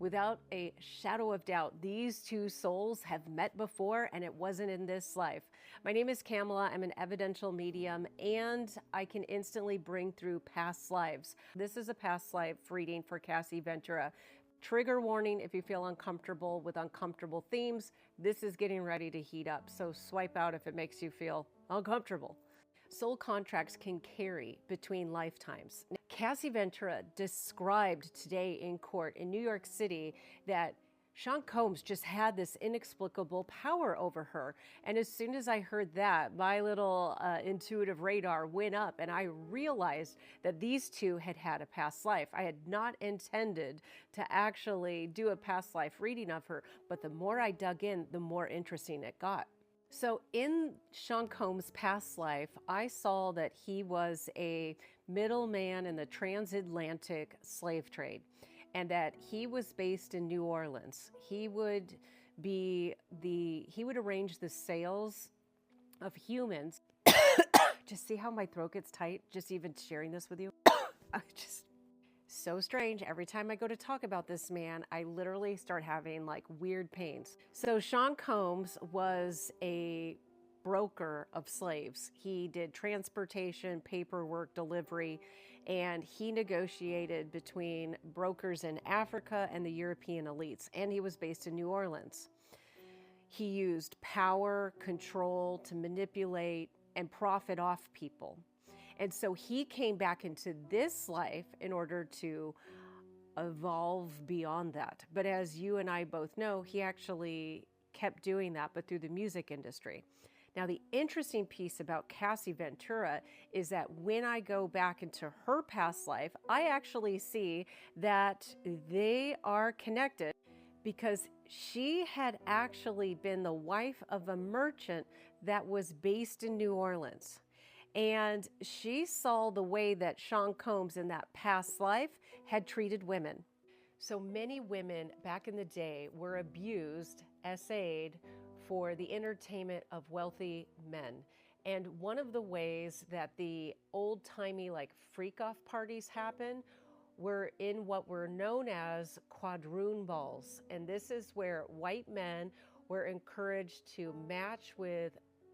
Without a shadow of doubt, these two souls have met before, and it wasn't in this life. My name is Kamala. I'm an evidential medium, and I can instantly bring through past lives. This is a past life reading for Cassie Ventura. Trigger warning if you feel uncomfortable with uncomfortable themes. This is getting ready to heat up, so swipe out if it makes you feel uncomfortable. Soul contracts can carry between lifetimes. Cassie Ventura described today in court in New York City that Sean Combs just had this inexplicable power over her. And as soon as I heard that, my little intuitive radar went up, and I realized that these two had had a past life. I had not intended to actually do a past life reading of her, but the more I dug in, the more interesting it got. So in Sean Combs' past life, I saw that he was a middleman in the transatlantic slave trade, and that he was based in New Orleans. He would arrange the sales of humans. Just see how my throat gets tight, just even sharing this with you. So strange. Every time I go to talk about this man, I literally start having like weird pains. So Sean Combs was a broker of slaves. He did transportation, paperwork, delivery, and he negotiated between brokers in Africa and the European elites, and he was based in New Orleans. He used power, control to manipulate and profit off people. And so he came back into this life in order to evolve beyond that. But as you and I both know, he actually kept doing that, but through the music industry. Now, the interesting piece about Cassie Ventura is that when I go back into her past life, I actually see that they are connected, because she had actually been the wife of a merchant that was based in New Orleans. And she saw the way that Sean Combs in that past life had treated women. So many women back in the day were abused, essayed for the entertainment of wealthy men. And one of the ways that the old-timey like freak-off parties happen were in what were known as quadroon balls. And this is where white men were encouraged to match with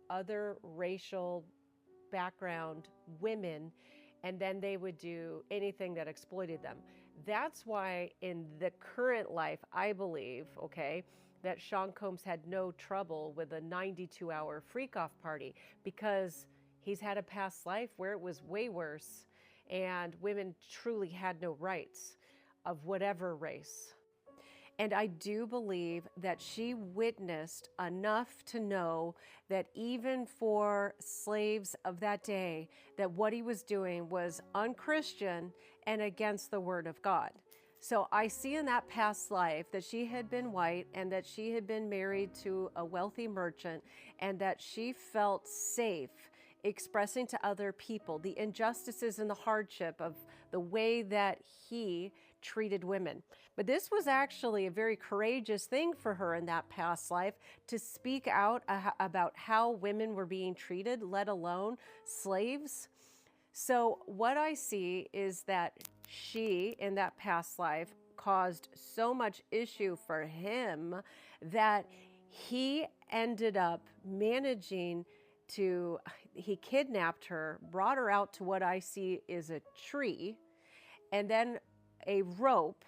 other racial background women, and then they would do anything that exploited them. That's why in the current life, I believe, that Sean Combs had no trouble with a 92-hour freak-off party, because he's had a past life where it was way worse, and women truly had no rights of whatever race. And I do believe that she witnessed enough to know that even for slaves of that day, that what he was doing was unchristian and against the word of God. So I see in that past life that she had been white, and that she had been married to a wealthy merchant, and that she felt safe expressing to other people the injustices and the hardship of the way that he treated women. But this was actually a very courageous thing for her in that past life, to speak out about how women were being treated, let alone slaves. So what I see is that she, in that past life, caused so much issue for him that he ended up managing to, he kidnapped her, brought her out to what I see is a tree, and then a rope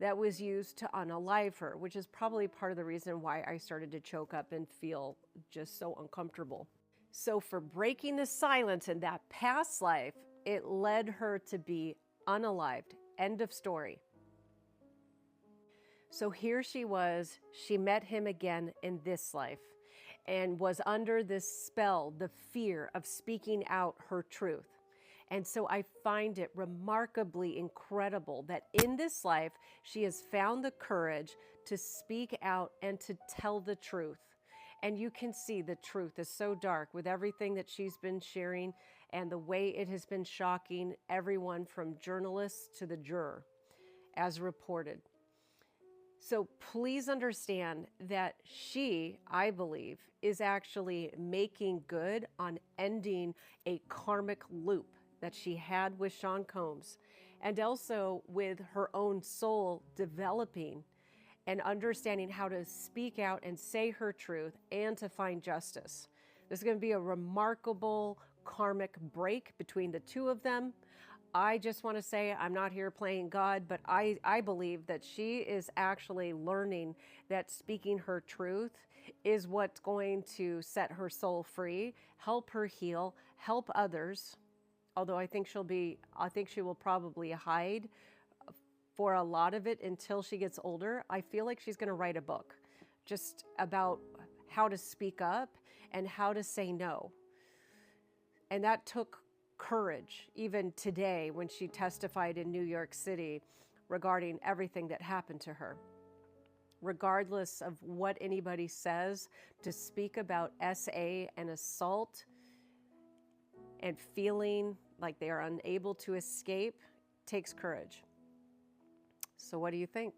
that was used to unalive her, which is probably part of the reason why I started to choke up and feel just so uncomfortable. So for breaking the silence in that past life, it led her to be unalived. End of story. So here she was, she met him again in this life, and was under this spell, the fear of speaking out her truth. And so I find it remarkably incredible that in this life, she has found the courage to speak out and to tell the truth. And you can see the truth is so dark with everything that she's been sharing, and the way it has been shocking everyone from journalists to the juror, as reported. So please understand that she, I believe, is actually making good on ending a karmic loop that she had with Sean Combs, and also with her own soul developing and understanding how to speak out and say her truth and to find justice. There's going to be a remarkable karmic break between the two of them. I just want to say I'm not here playing God, but I believe that she is actually learning that speaking her truth is what's going to set her soul free, help her heal, help others. Although I think she will probably hide for a lot of it until she gets older. I feel like she's going to write a book just about how to speak up and how to say no. And that took courage, even today when she testified in New York City regarding everything that happened to her. Regardless of what anybody says, to speak about SA and assault and feeling like they are unable to escape takes courage. So what do you think?